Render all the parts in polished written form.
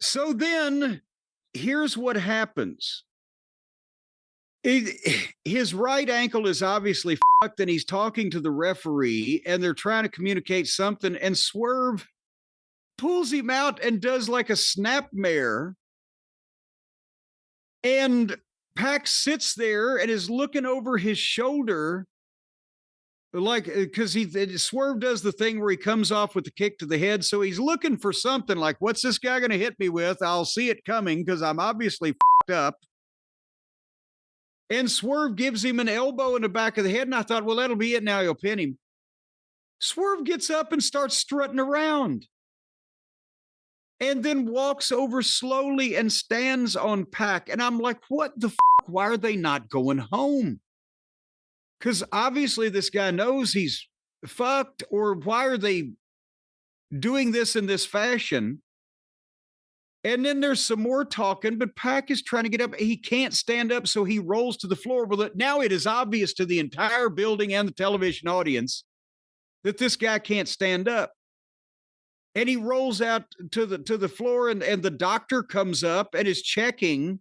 So then here's what happens. His right ankle is obviously fucked, and he's talking to the referee, and they're trying to communicate something, and Swerve pulls him out and does like a snapmare. And Pac sits there and is looking over his shoulder, like because Swerve does the thing where he comes off with the kick to the head. So he's looking for something like, what's this guy going to hit me with? I'll see it coming because I'm obviously fucked up. And Swerve gives him an elbow in the back of the head. And I thought, well, that'll be it. Now he'll pin him. Swerve gets up and starts strutting around. And then walks over slowly and stands on Pac. And I'm like, what the fuck? Why are they not going home? Because obviously this guy knows he's fucked, or why are they doing this in this fashion? And then there's some more talking, but Pac is trying to get up. He can't stand up, so he rolls to the floor. Well, now it is obvious to the entire building and the television audience that this guy can't stand up. And he rolls out to the floor, and the doctor comes up and is checking,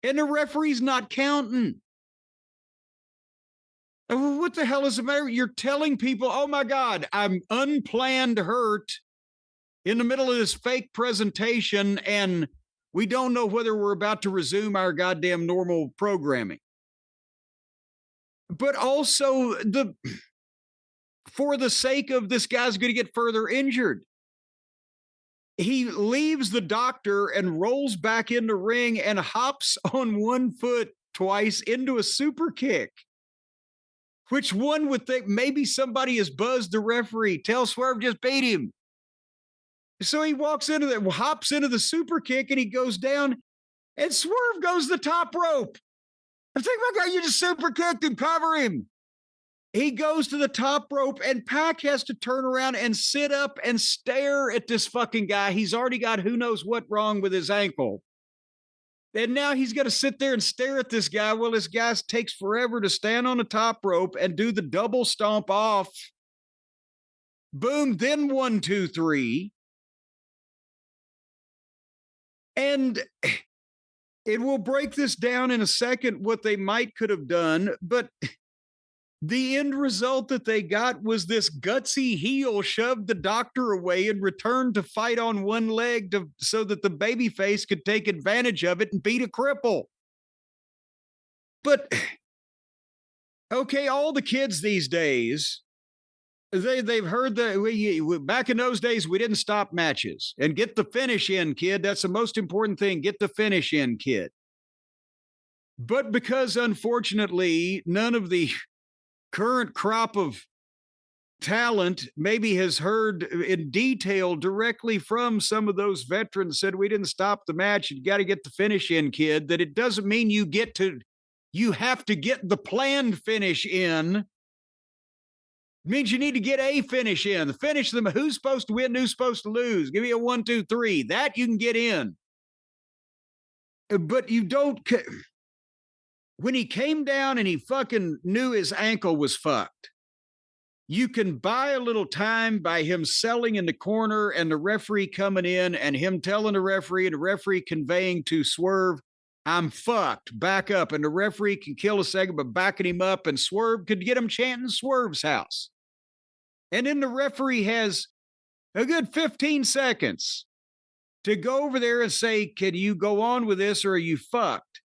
and the referee's not counting. What the hell is the matter? You're telling people, oh my God, I'm unplanned hurt in the middle of this fake presentation, and we don't know whether we're about to resume our goddamn normal programming. But also, for the sake of this guy's going to get further injured, he leaves the doctor and rolls back in the ring and hops on one foot twice into a super kick, which one would think maybe somebody has buzzed the referee. Tell Swerve just beat him. So he walks into that, hops into the super kick, and he goes down, and Swerve goes the top rope. I'm thinking, my God, you just super kicked him, cover him. He goes to the top rope, and Pac has to turn around and sit up and stare at this fucking guy. He's already got who knows what wrong with his ankle. And now he's got to sit there and stare at this guy. Well, this guy takes forever to stand on the top rope and do the double stomp off. Boom, then 1, 2, 3. And it will break this down in a second, what they could have done, but the end result that they got was this gutsy heel shoved the doctor away and returned to fight on one leg so that the babyface could take advantage of it and beat a cripple. But, okay, all the kids these days, they've heard that back in those days, we didn't stop matches. And get the finish in, kid. That's the most important thing. Get the finish in, kid. But because, unfortunately, none of the current crop of talent maybe has heard in detail directly from some of those veterans said, we didn't stop the match. You got to get the finish in, kid. That it doesn't mean you have to get the planned finish in. It means you need to get a finish in. The finish them. Who's supposed to win? Who's supposed to lose? Give me a 1, 2, 3. That you can get in. But you don't. When he came down and he fucking knew his ankle was fucked, you can buy a little time by him selling in the corner and the referee coming in and him telling the referee and the referee conveying to Swerve, I'm fucked, back up. And the referee can kill a second, but backing him up, and Swerve could get him chanting Swerve's house. And then the referee has a good 15 seconds to go over there and say, can you go on with this or are you fucked?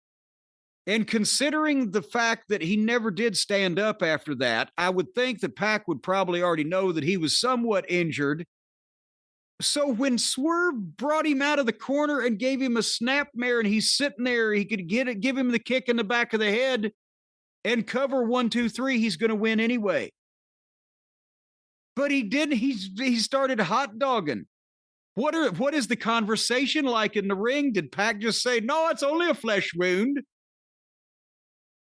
And considering the fact that he never did stand up after that, I would think that Pac would probably already know that he was somewhat injured. So when Swerve brought him out of the corner and gave him a snapmare and he's sitting there, he could give him the kick in the back of the head and cover 1, 2, 3, he's going to win anyway. But he didn't. He started hot dogging. What is the conversation like in the ring? Did Pac just say, no, it's only a flesh wound?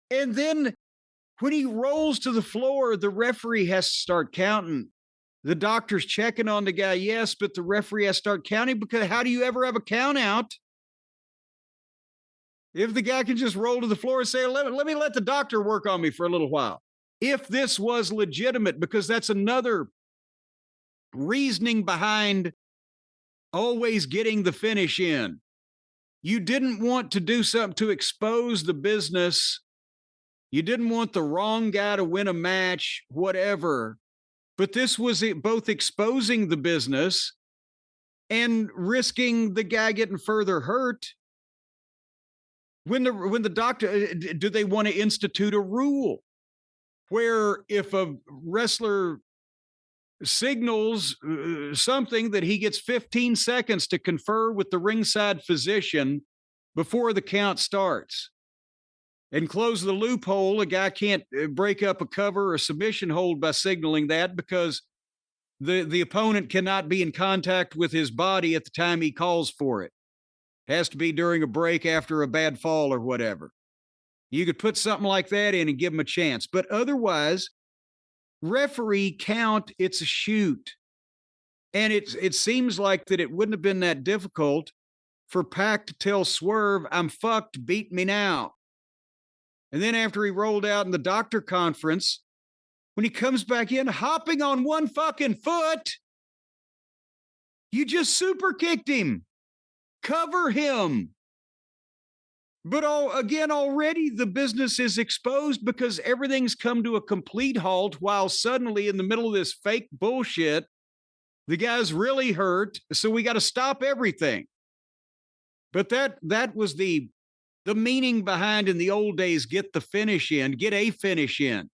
And then when he rolls to the floor, the referee has to start counting. The doctor's checking on the guy, yes, but the referee has to start counting, because how do you ever have a count out if the guy can just roll to the floor and say, let me let the doctor work on me for a little while? If this was legitimate, because that's another reasoning behind always getting the finish in. You didn't want to do something to expose the business. You didn't want the wrong guy to win a match, whatever. But this was both exposing the business and risking the guy getting further hurt. When the doctor, do they want to institute a rule where if a wrestler signals something that he gets 15 seconds to confer with the ringside physician before the count starts and close the loophole? A guy can't break up a cover or submission hold by signaling that because the opponent cannot be in contact with his body at the time he calls for it. Has to be during a break after a bad fall or whatever. You could put something like that in and give him a chance. But otherwise, referee count, it's a shoot. And it seems like that it wouldn't have been that difficult for Pac to tell Swerve, I'm fucked, beat me now. And then after he rolled out in the doctor conference, when he comes back in hopping on one fucking foot, you just super kicked him. Cover him. But already the business is exposed because everything's come to a complete halt while suddenly in the middle of this fake bullshit, the guy's really hurt. So we got to stop everything. But that was the meaning behind in the old days, get a finish in.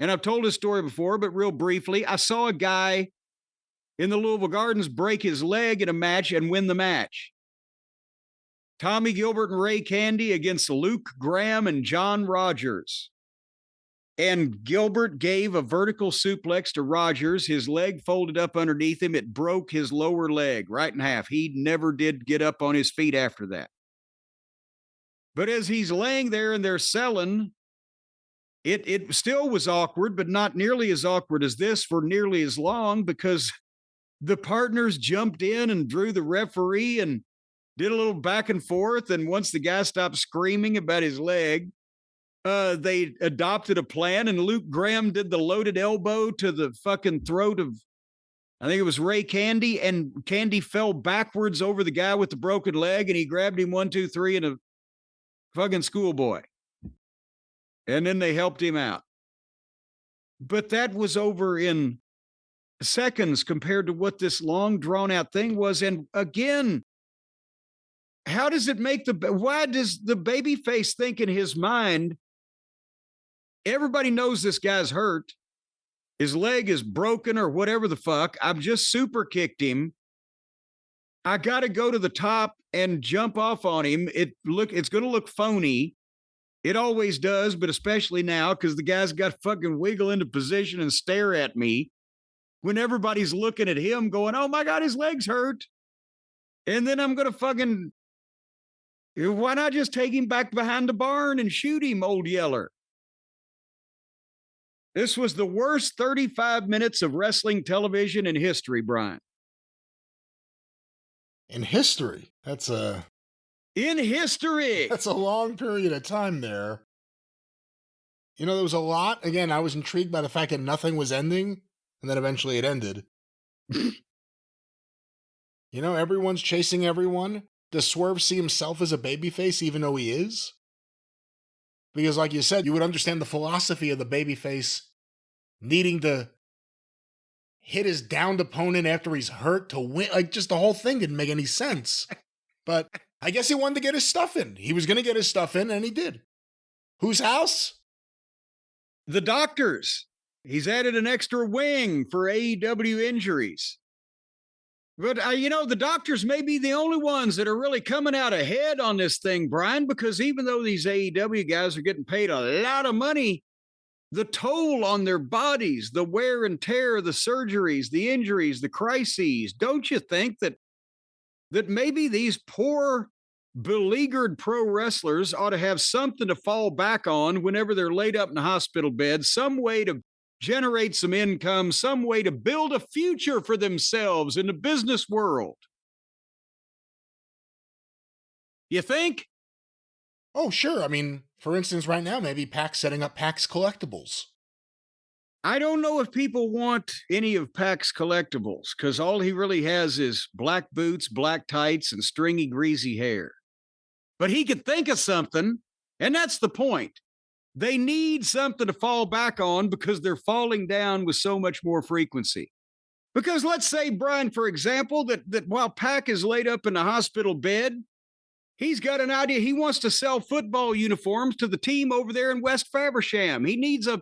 And I've told this story before, but real briefly, I saw a guy in the Louisville Gardens break his leg in a match and win the match. Tommy Gilbert and Ray Candy against Luke Graham and John Rogers. And Gilbert gave a vertical suplex to Rogers. His leg folded up underneath him. It broke his lower leg right in half. He never did get up on his feet after that. But as he's laying there and they're selling, it still was awkward, but not nearly as awkward as this for nearly as long because the partners jumped in and drew the referee and did a little back and forth. And once the guy stopped screaming about his leg, they adopted a plan. And Luke Graham did the loaded elbow to the fucking throat of, I think it was Ray Candy. And Candy fell backwards over the guy with the broken leg. And he grabbed him 1, 2, 3 in a fucking schoolboy. And then they helped him out. But that was over in seconds compared to what this long drawn out thing was. And again, how does it make why does the babyface think in his mind, everybody knows this guy's hurt, his leg is broken or whatever the fuck, I've just super kicked him, I got to go to the top and jump off on him. It's going to look phony. It always does, but especially now because the guy's got to fucking wiggle into position and stare at me when everybody's looking at him going, oh my God, his leg's hurt. And then I'm going to fucking, why not just take him back behind the barn and shoot him, old Yeller? This was the worst 35 minutes of wrestling television in history, Brian. In history? In history! That's a long period of time there. You know, there was a lot. Again, I was intrigued by the fact that nothing was ending, and then eventually it ended. You know, everyone's chasing everyone. Does Swerve see himself as a babyface even though he is? Because like you said, you would understand the philosophy of the babyface needing to hit his downed opponent after he's hurt to win. Like, just the whole thing didn't make any sense. But I guess he wanted to get his stuff in. He was going to get his stuff in, and he did. Whose house? The doctors. He's added an extra wing for AEW injuries. But, the doctors may be the only ones that are really coming out ahead on this thing, Brian, because even though these AEW guys are getting paid a lot of money, the toll on their bodies, the wear and tear, the surgeries, the injuries, the crises, don't you think that maybe these poor, beleaguered pro wrestlers ought to have something to fall back on whenever they're laid up in a hospital bed, some way to generate some income, some way to build a future for themselves in the business world? You think? Oh, sure. I mean, for instance, right now, maybe Pac's setting up Pac's Collectibles. I don't know if people want any of Pac's collectibles because all he really has is black boots, black tights, and stringy, greasy hair. But he could think of something, and that's the point. They need something to fall back on because they're falling down with so much more frequency. Because let's say, Brian, for example, that while Pac is laid up in a hospital bed, he's got an idea. He wants to sell football uniforms to the team over there in West Faversham. He needs a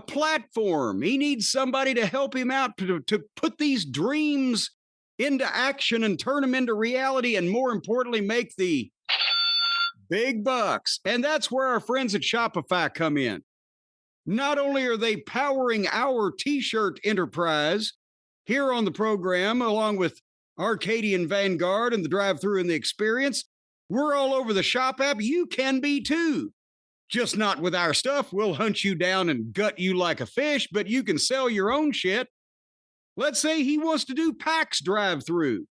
platform. He needs somebody to help him out to put these dreams into action and turn them into reality, and more importantly, make the big bucks. And that's where our friends at Shopify come in. Not only are they powering our t-shirt enterprise here on the program, along with Arcadian Vanguard and the Drive-Thru and the Experience, we're all over the Shop app. You can be too. Just not with our stuff. We'll hunt you down and gut you like a fish, but you can sell your own shit. Let's say he wants to do PAX Drive-Thru.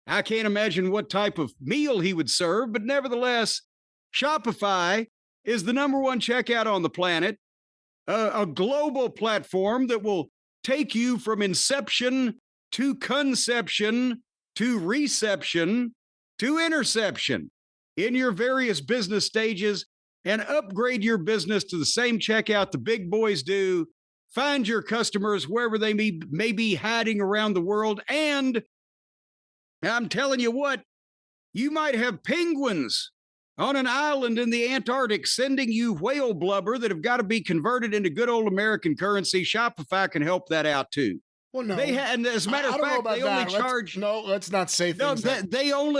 I can't imagine what type of meal he would serve, but nevertheless, Shopify is the #1 checkout on the planet, a global platform that will take you from inception to conception to reception to interception in your various business stages and upgrade your business to the same checkout the big boys do. Find your customers wherever they may be hiding around the world. And I'm telling you what, you might have penguins on an island in the Antarctic sending you whale blubber that have got to be converted into good old American currency. Shopify can help that out too. Well, no. And as a matter of fact, they only charge. Let's not say things. No,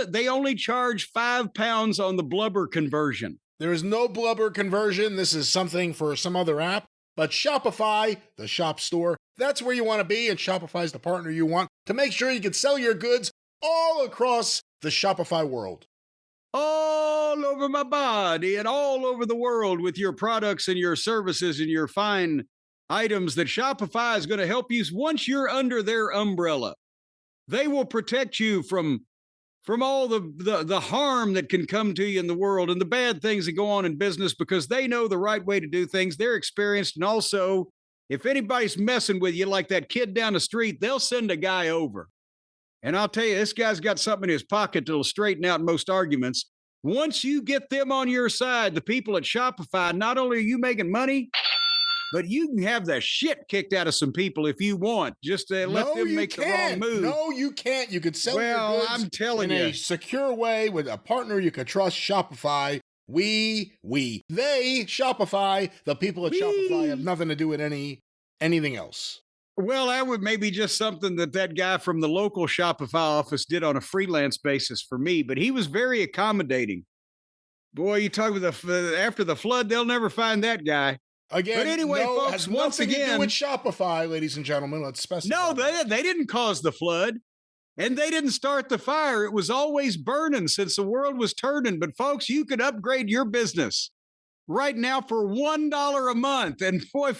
they only charge £5 on the blubber conversion. There is no blubber conversion. This is something for some other app. But Shopify, the shop store, that's where you want to be, and Shopify is the partner you want to make sure you can sell your goods all across the Shopify world. All over my body and all over the world with your products and your services and your fine items that Shopify is going to help you once you're under their umbrella. They will protect you from all the harm that can come to you in the world and the bad things that go on in business, because they know the right way to do things. They're experienced. And also, if anybody's messing with you like that kid down the street, they'll send a guy over. And I'll tell you, this guy's got something in his pocket that'll straighten out most arguments. Once you get them on your side, the people at Shopify, not only are you making money, but you can have the shit kicked out of some people if you want, just to let them make the wrong move. No, you can't. You could sell your goods I'm telling in a secure way with a partner you could trust, Shopify. They, Shopify, the people at Shopify have nothing to do with anything else. Well, that would maybe just something that guy from the local Shopify office did on a freelance basis for me, but he was very accommodating. Boy, you talk about after the flood, they'll never find that guy. Again, but anyway, folks, has once nothing again, to do with Shopify, ladies and gentlemen. Let's specify. No, they didn't cause the flood, and they didn't start the fire. It was always burning since the world was turning. But folks, you could upgrade your business right now for $1 a month, and boy,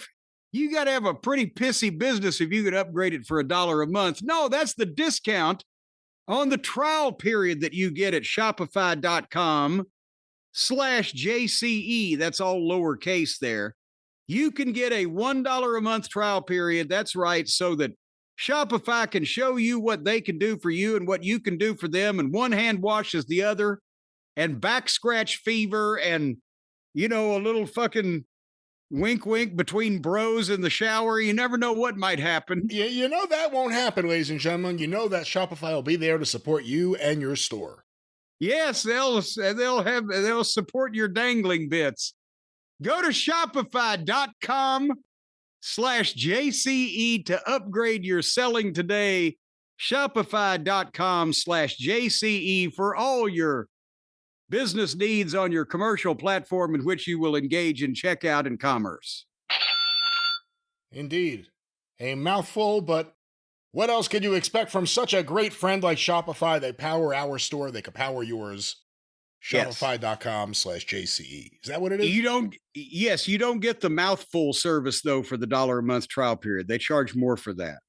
you got to have a pretty pissy business if you could upgrade it for $1 a month. No, that's the discount on the trial period that you get at Shopify.com/JCE. That's all lowercase there. You can get a $1 a month trial period. That's right. So that Shopify can show you what they can do for you and what you can do for them. And one hand washes the other, and back scratch fever and, a little fucking wink, wink between bros in the shower. You never know what might happen. Yeah, that won't happen, ladies and gentlemen. You know that Shopify will be there to support you and your store. Yes, they'll support your dangling bits. Go to Shopify.com/JCE to upgrade your selling today. Shopify.com/JCE for all your business needs on your commercial platform in which you will engage in checkout and commerce. Indeed. A mouthful, but what else could you expect from such a great friend like Shopify? They power our store. They could power yours. Shopify.com/JCE. Is that what it is? You don't get the mouthful service, though, for the $1 a month trial period. They charge more for that.